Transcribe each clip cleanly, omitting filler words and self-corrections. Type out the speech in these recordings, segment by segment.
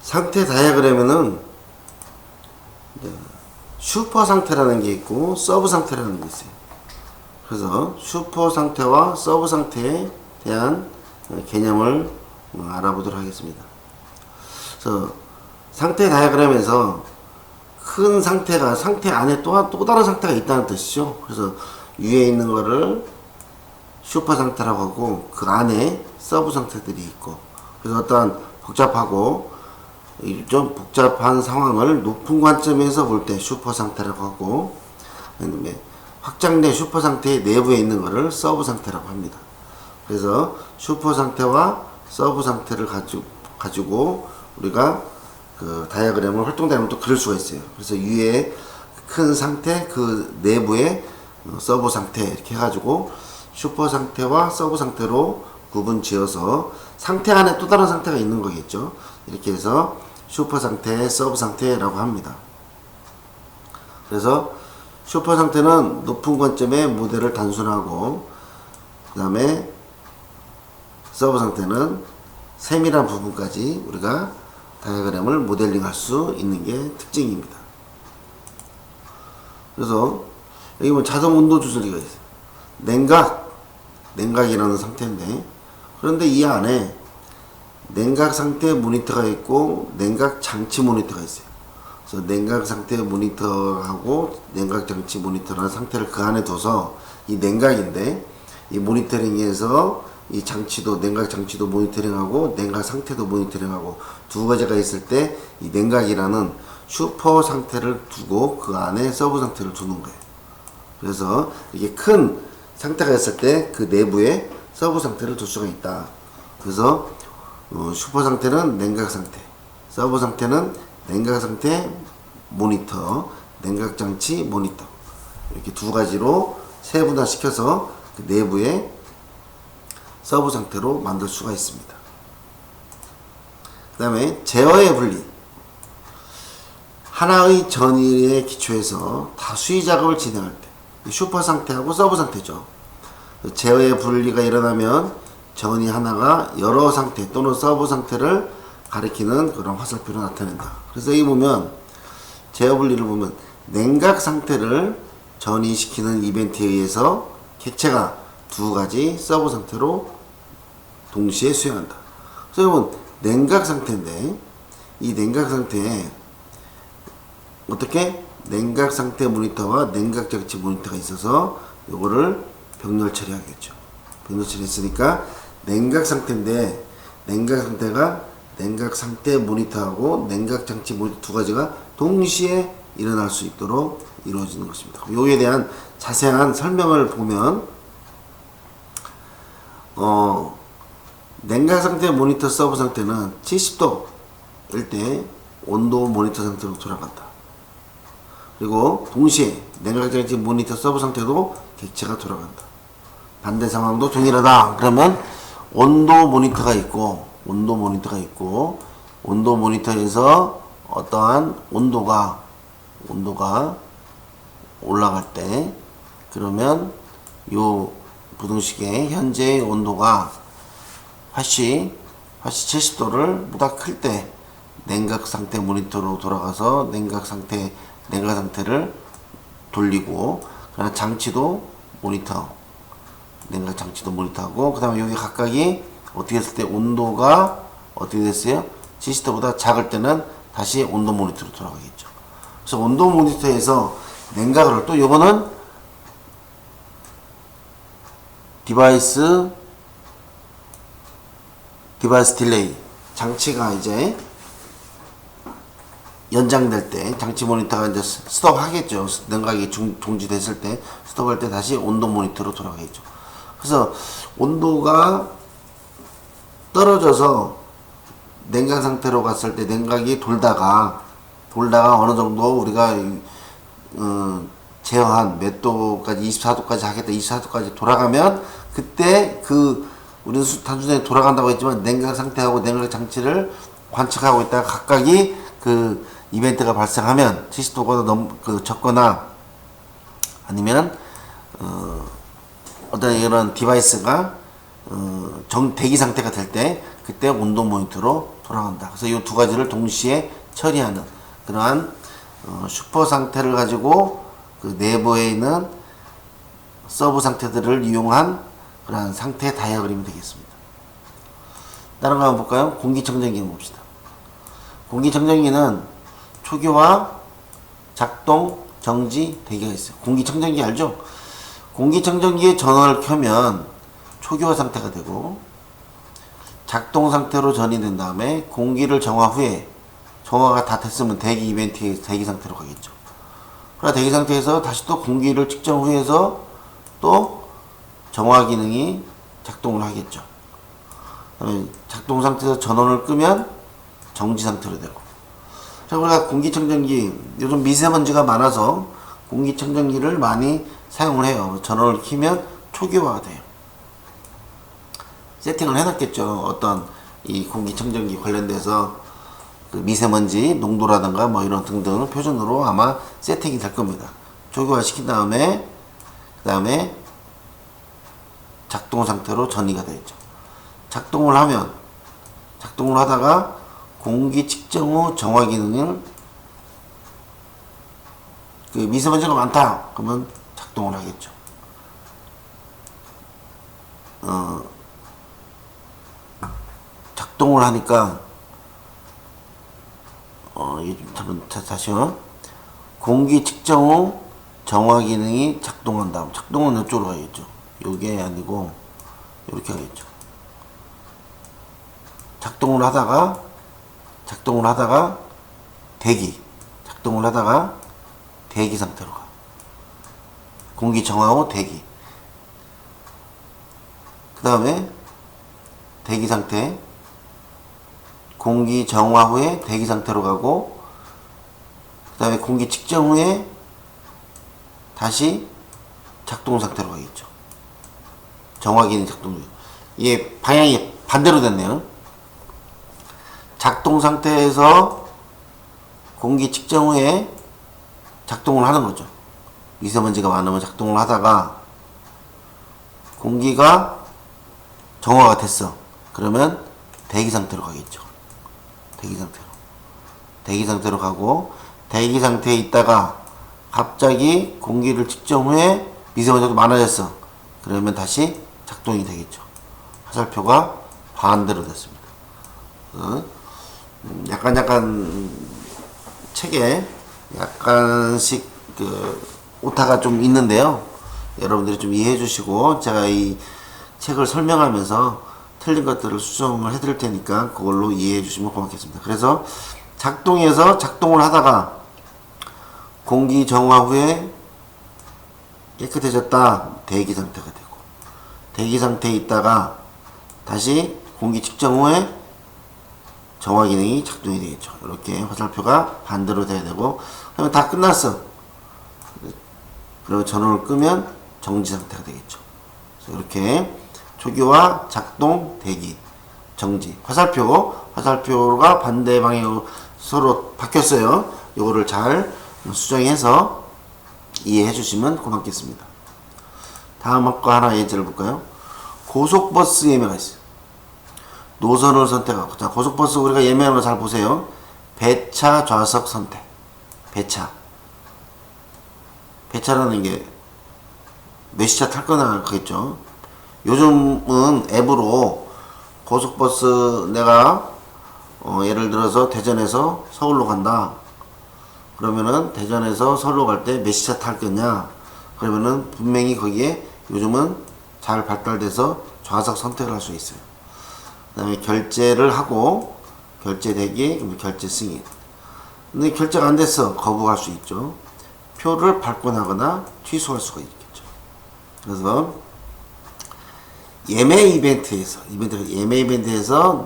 상태 다이어그램에는 슈퍼 상태라는 게 있고 서브 상태라는 게 있어요. 그래서 슈퍼 상태와 서브 상태에 대한 개념을 알아보도록 하겠습니다. 그래서 상태 다이어그램에서 큰 상태가 상태 안에 또 다른 상태가 있다는 뜻이죠. 그래서 위에 있는 거를 슈퍼 상태라고 하고 그 안에 서브 상태들이 있고, 그래서 어떠한 복잡하고 좀 복잡한 상황을 높은 관점에서 볼 때 슈퍼 상태라고 하고, 그다음에 확장된 슈퍼 상태의 내부에 있는 것을 서브 상태라고 합니다. 그래서 슈퍼 상태와 서브 상태를 가지고 우리가 그 다이어그램을 활동되면 또 그릴 수가 있어요. 그래서 위에 큰 상태, 그 내부에 서브 상태 이렇게 해가지고 슈퍼 상태와 서브 상태로 구분 지어서 상태 안에 또 다른 상태가 있는 거겠죠. 이렇게 해서 슈퍼 상태, 서브 상태라고 합니다. 그래서 슈퍼 상태는 높은 관점의 모델을 단순하고, 그 다음에 서브 상태는 세밀한 부분까지 우리가 다이어그램을 모델링 할 수 있는 게 특징입니다. 그래서 여기 보면 자동 온도 조절기가 있어요. 냉각이라는 상태인데, 그런데 이 안에 냉각 상태 모니터가 있고 냉각 장치 모니터가 있어요. 그래서 냉각 상태 모니터하고 냉각 장치 모니터라는 상태를 그 안에 둬서, 이 냉각인데 이 모니터링에서 이 장치도, 냉각 장치도 모니터링하고 냉각 상태도 모니터링하고 두 가지가 있을 때 이 냉각이라는 슈퍼 상태를 두고 그 안에 서브 상태를 두는 거예요. 그래서 이게 큰 상태가 있을 때 그 내부에 서브 상태를 둘 수가 있다. 그래서 슈퍼 상태는 냉각 상태, 서브 상태는 냉각 상태 모니터, 냉각 장치 모니터, 이렇게 두 가지로 세분화 시켜서 그 내부에 서브 상태로 만들 수가 있습니다. 그 다음에 제어의 분리. 하나의 전위에 기초해서 다수의 작업을 진행할 때, 슈퍼 상태하고 서브 상태죠. 제어의 분리가 일어나면 전위 하나가 여러 상태 또는 서브 상태를 가리키는 그런 화살표로 나타낸다. 그래서 여기 보면 제어 분리를 보면 냉각 상태를 전이시키는 이벤트에 의해서 객체가 두 가지 서브 상태로 동시에 수행한다. 그래서 여러분 냉각 상태인데, 이 냉각 상태에 어떻게 냉각 상태 모니터와 냉각 장치 모니터가 있어서 요거를 병렬 처리하겠죠. 병렬 처리했으니까 냉각 상태인데, 냉각 상태가 냉각 상태 모니터하고 냉각 장치 모니터 두 가지가 동시에 일어날 수 있도록 이루어지는 것입니다. 요에 대한 자세한 설명을 보면 냉각 상태 모니터 서브 상태는 70도일 때 온도 모니터 상태로 돌아간다. 그리고 동시에 냉각 장치 모니터 서브 상태도 객체가 돌아간다. 반대 상황도 동일하다. 그러면 온도 모니터가 있고 온도 모니터에서 어떠한 온도가 올라갈 때, 그러면 요 부등식의 현재의 온도가 화씨 70도를 보다 클 때 냉각 상태 모니터로 돌아가서 냉각 상태를 돌리고, 그러나 장치도 모니터, 냉각 장치도 모니터하고, 그 다음에 여기 각각이 어떻게 했을 때 온도가 어떻게 됐어요? 70도보다 작을 때는 다시 온도 모니터로 돌아가겠죠. 그래서 온도 모니터에서 냉각을, 또 요거는 디바이스 딜레이, 장치가 이제 연장될 때 장치 모니터가 이제 스톱 하겠죠. 냉각이 종지됐을 때 스톱할 때 다시 온도 모니터로 돌아가겠죠. 그래서 온도가 떨어져서 냉각 상태로 갔을 때 냉각이 돌다가 어느 정도 우리가 제어한 몇 도까지, 24도까지 하겠다, 24도까지 돌아가면, 그때 우리는 단순히 돌아간다고 했지만 냉각 상태하고 냉각 장치를 관측하고 있다가 각각이 그 이벤트가 발생하면 70도보다 적거나 아니면 어떤 이런 디바이스가 대기 상태가 될 때 그때 온도 모니터로 돌아간다. 그래서 이 두 가지를 동시에 처리하는 그러한 슈퍼 상태를 가지고 그 내부에 있는 서브 상태들을 이용한 그러한 상태 다이어그램이 되겠습니다. 다른 거 한번 볼까요? 공기청정기 봅시다. 공기청정기는 초기화, 작동, 정지, 대기가 있어요. 공기청정기 알죠? 공기청정기에 전원을 켜면 초기화 상태가 되고 작동 상태로 전이된 다음에 공기를 정화 후에 정화가 다 됐으면 대기 이벤트의 대기 상태로 가겠죠. 그러나 대기 상태에서 다시 또 공기를 측정 후에서 또 정화 기능이 작동을 하겠죠. 작동 상태에서 전원을 끄면 정지 상태로 되고. 자, 우리가 공기청정기 요즘 미세먼지가 많아서 공기청정기를 많이 사용을 해요. 전원을 켜면 초기화가 돼요. 세팅을 해놨겠죠. 어떤 이 공기청정기 관련돼서 그 미세먼지 농도라든가 뭐 이런 등등 표준으로 아마 세팅이 될 겁니다. 초기화 시킨 다음에 그 다음에 작동 상태로 전이가 되겠죠. 작동을 하다가 공기 측정 후 정화 기능을 그 미세먼지가 많다 그러면 작동을 하겠죠. 작동을 하니까 다시요. 공기 측정 후 정화 기능이 작동한다. 작동은 이쪽으로 가겠죠. 요게 아니고 이렇게 하겠죠. 작동을 하다가 대기 상태로 가. 공기 정화 후 대기. 그 다음에 대기 상태, 공기 정화 후에 대기 상태로 가고, 그 다음에 공기 측정 후에 다시 작동 상태로 가겠죠. 정화 기능 작동 중. 이게 방향이 반대로 됐네요. 작동 상태에서 공기 측정 후에 작동을 하는 거죠. 미세먼지가 많으면 작동을 하다가 공기가 정화가 됐어. 그러면 대기 상태로 가겠죠. 대기 상태로 가고, 대기 상태에 있다가 갑자기 공기를 측정 후에 미세먼지가 많아졌어. 그러면 다시 작동이 되겠죠. 화살표가 반대로 됐습니다. 약간 책에 약간씩 그 오타가 좀 있는데요. 여러분들이 좀 이해해 주시고, 제가 이 책을 설명하면서 틀린 것들을 수정을 해 드릴 테니까 그걸로 이해해 주시면 고맙겠습니다. 그래서 작동을 하다가 공기 정화 후에 깨끗해졌다. 대기 상태가 되고, 대기 상태에 있다가 다시 공기 측정 후에 정화 기능이 작동이 되겠죠. 이렇게 화살표가 반대로 돼야 되고, 그러면 다 끝났어. 그리고 전원을 끄면 정지 상태가 되겠죠. 그래서 이렇게 초기화, 작동, 대기, 정지. 화살표가 반대 방향으로 서로 바뀌었어요. 요거를 잘 수정해서 이해해 주시면 고맙겠습니다. 다음 거 하나 예제를 볼까요? 고속버스 예매가 있어요. 노선을 선택하고. 자, 고속버스 우리가 예매하는 거 잘 보세요. 배차 좌석 선택. 배차라는 게 몇 시차 탈 거나 그겠죠. 요즘은 앱으로 고속버스 내가 예를 들어서 대전에서 서울로 간다. 그러면은 대전에서 서울로 갈 때 몇 시차 탈 거냐. 그러면은 분명히 거기에 요즘은 잘 발달돼서 좌석 선택을 할 수 있어요. 그 다음에 결제를 하고, 결제 대기, 결제 승인. 근데 결제가 안 됐어. 거부할 수 있죠. 표를 발권하거나 취소할 수가 있겠죠. 그래서 예매 이벤트에서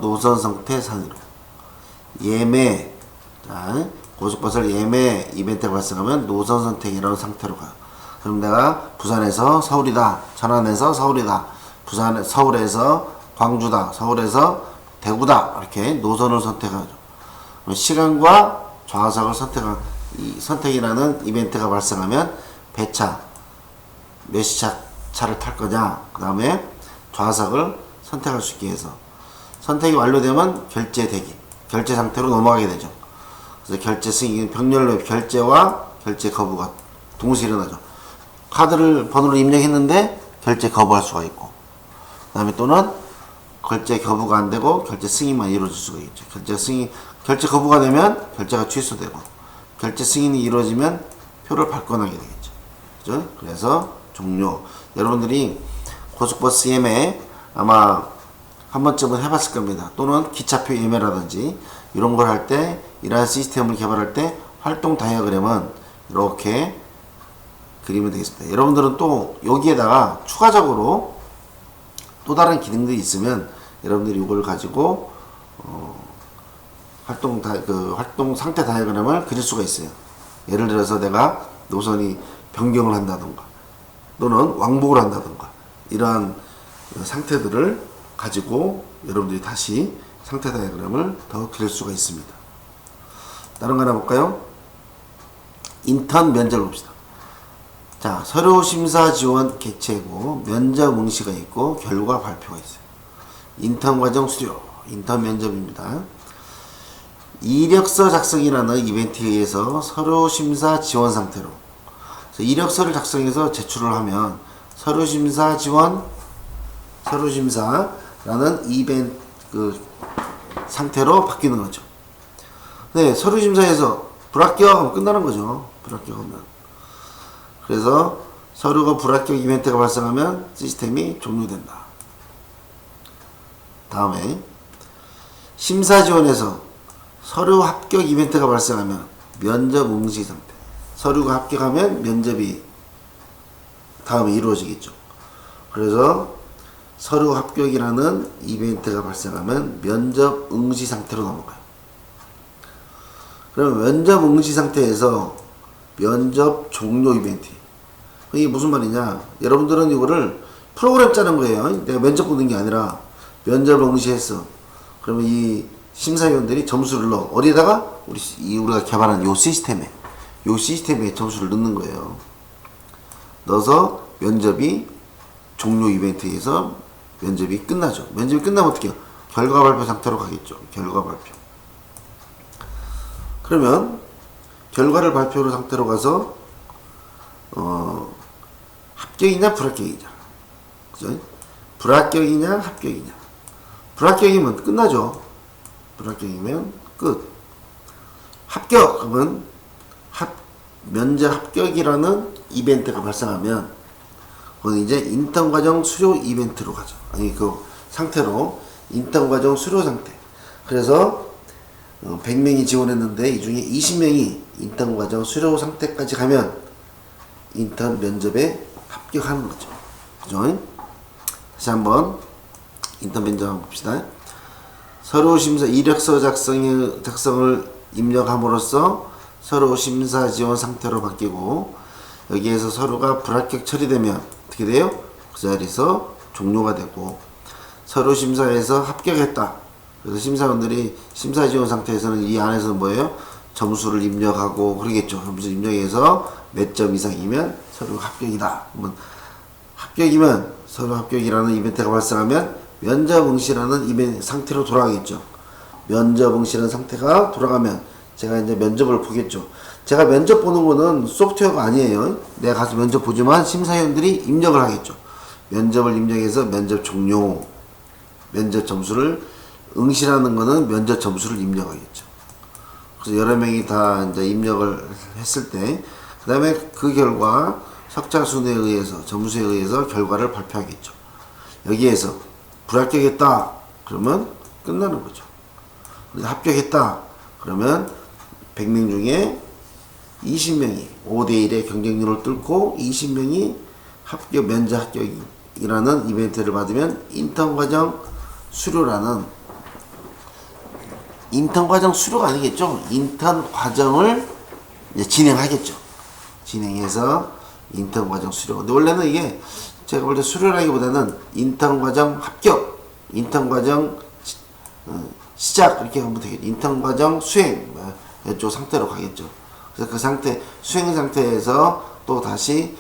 노선 선택 산으로 고속버스를 예매 이벤트가 발생하면 노선 선택이라는 상태로 가요. 그럼 내가 부산에서 서울이다, 천안에서 서울이다, 서울에서 광주다, 서울에서 대구다, 이렇게 노선을 선택하죠. 시간과 좌석을 선택이라는 이벤트가 발생하면 배차, 몇 시차 차를 탈 거냐, 그 다음에 좌석을 선택할 수 있게 해서 선택이 완료되면 결제되기, 결제 상태로 넘어가게 되죠. 그래서 결제 승인, 병렬로 결제와 결제 거부가 동시에 일어나죠. 카드를 번호를 입력했는데 결제 거부할 수가 있고, 그 다음에 또는 결제 거부가 안 되고 결제 승인만 이루어질 수가 있죠. 결제 거부가 되면 결제가 취소되고, 결제 승인이 이루어지면 표를 발권하게 되겠죠. 그죠? 그래서 종료. 여러분들이 고속버스 예매 아마 한 번쯤은 해봤을 겁니다. 또는 기차표 예매라든지 이런 걸 할 때, 이러한 시스템을 개발할 때 활동 다이어그램은 이렇게 그리면 되겠습니다. 여러분들은 또 여기에다가 추가적으로 또 다른 기능들이 있으면 여러분들이 이걸 가지고 활동 상태 다이어그램을 그릴 수가 있어요. 예를 들어서 내가 노선이 변경을 한다던가 또는 왕복을 한다던가 이러한 상태들을 가지고 여러분들이 다시 상태 다이어그램을 더 그릴 수가 있습니다. 다른 거 하나 볼까요? 인턴 면접을 봅시다. 자, 서류 심사 지원 객체고 면접 응시가 있고 결과 발표가 있어요. 인턴 과정 수료, 인턴 면접입니다. 이력서 작성이라는 이벤트에 의해서 서류 심사 지원 상태로, 이력서를 작성해서 제출을 하면 서류 심사 지원, 서류 심사라는 이벤트 상태로 바뀌는 거죠. 네, 서류 심사에서 불합격하면 끝나는 거죠. 불합격하면. 그래서 서류가 불합격 이벤트가 발생하면 시스템이 종료된다. 다음에 심사 지원에서 서류 합격 이벤트가 발생하면 면접 응시 상태. 서류가 합격하면 면접이 다음에 이루어지겠죠. 그래서 서류 합격이라는 이벤트가 발생하면 면접 응시 상태로 넘어가요. 그러면 면접 응시 상태에서 면접 종료 이벤트. 이게 무슨 말이냐? 여러분들은 이거를 프로그램 짜는 거예요. 내가 면접 보는 게 아니라 면접을 응시했어. 그러면 이 심사위원들이 점수를 넣어. 어디에다가? 우리가 개발한 요 시스템에 점수를 넣는 거예요. 넣어서 면접이 종료 이벤트에서 면접이 끝나죠. 면접이 끝나면 어떻게 해요? 결과 발표 상태로 가겠죠. 결과 발표. 그러면 결과를 발표로 상태로 가서 합격이냐 불합격이냐, 그죠? 불합격이냐 합격이냐. 불합격이면 끝나죠. 불합격이면 끝. 합격 그러면 면접 합격이라는 이벤트가 발생하면 그건 이제 인턴 과정 수료 이벤트로 가죠. 아니 그 상태로 인턴 과정 수료 상태. 그래서 100명이 지원했는데 이 중에 20명이 인턴 과정 수료 상태까지 가면 인턴 면접에 합격하는 거죠. 그죠? 다시 한번 인턴 면접 한번 봅시다. 서류 심사 이력서 작성을 입력함으로써 서류 심사 지원 상태로 바뀌고, 여기에서 서류가 불합격 처리되면 어떻게 돼요? 그 자리에서 종료가 되고, 서류 심사에서 합격했다. 그래서 심사원들이 심사 지원 상태에서는 이 안에서는 뭐예요? 점수를 입력하고 그러겠죠. 점수 입력해서 몇 점 이상이면 서류가 합격이다. 합격이면 서류 합격이라는 이벤트가 발생하면 면접 응시라는 이벤트 상태로 돌아가겠죠. 면접 응시라는 상태가 돌아가면 제가 이제 면접을 보겠죠. 제가 면접 보는 거는 소프트웨어가 아니에요. 내가 가서 면접 보지만 심사위원들이 입력을 하겠죠. 면접을 입력해서 면접 종료, 면접 점수를, 응시라는 거는 면접 점수를 입력하겠죠. 그래서 여러 명이 다 이제 입력을 했을 때, 그 다음에 그 결과 석자순에 의해서, 점수에 의해서 결과를 발표하겠죠. 여기에서 불합격했다 그러면 끝나는 거죠. 합격했다 그러면 100명 중에 20명이 5대1의 경쟁률을 뚫고 20명이 합격, 면접 합격이라는 이벤트를 받으면 인턴 과정 수료라는, 인턴 과정 수료가 아니겠죠. 인턴 과정을 이제 진행하겠죠. 진행해서 인턴 과정 수료. 근데 원래는 이게 제가 볼 때 수료라기보다는 인턴 과정 합격, 인턴 과정 시작 이렇게 하면 되겠죠. 인턴 과정 수행 이쪽 상태로 가겠죠. 그래서 그 상태, 수행 상태에서 또 다시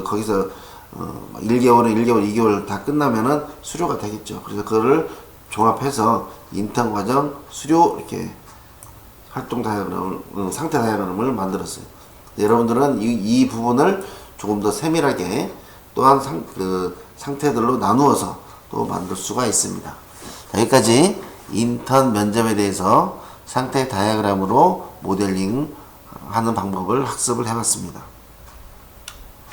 거기서 1개월에 1개월, 2개월 다 끝나면은 수료가 되겠죠. 그래서 그거를 종합해서 인턴 과정, 수료 이렇게 활동 다이어그램을, 상태 다이어그램을 만들었어요. 여러분들은 이 부분을 조금 더 세밀하게 또한 상태들로 나누어서 또 만들 수가 있습니다. 여기까지 인턴 면접에 대해서 상태 다이어그램으로 모델링 하는 방법을 학습을 해봤습니다.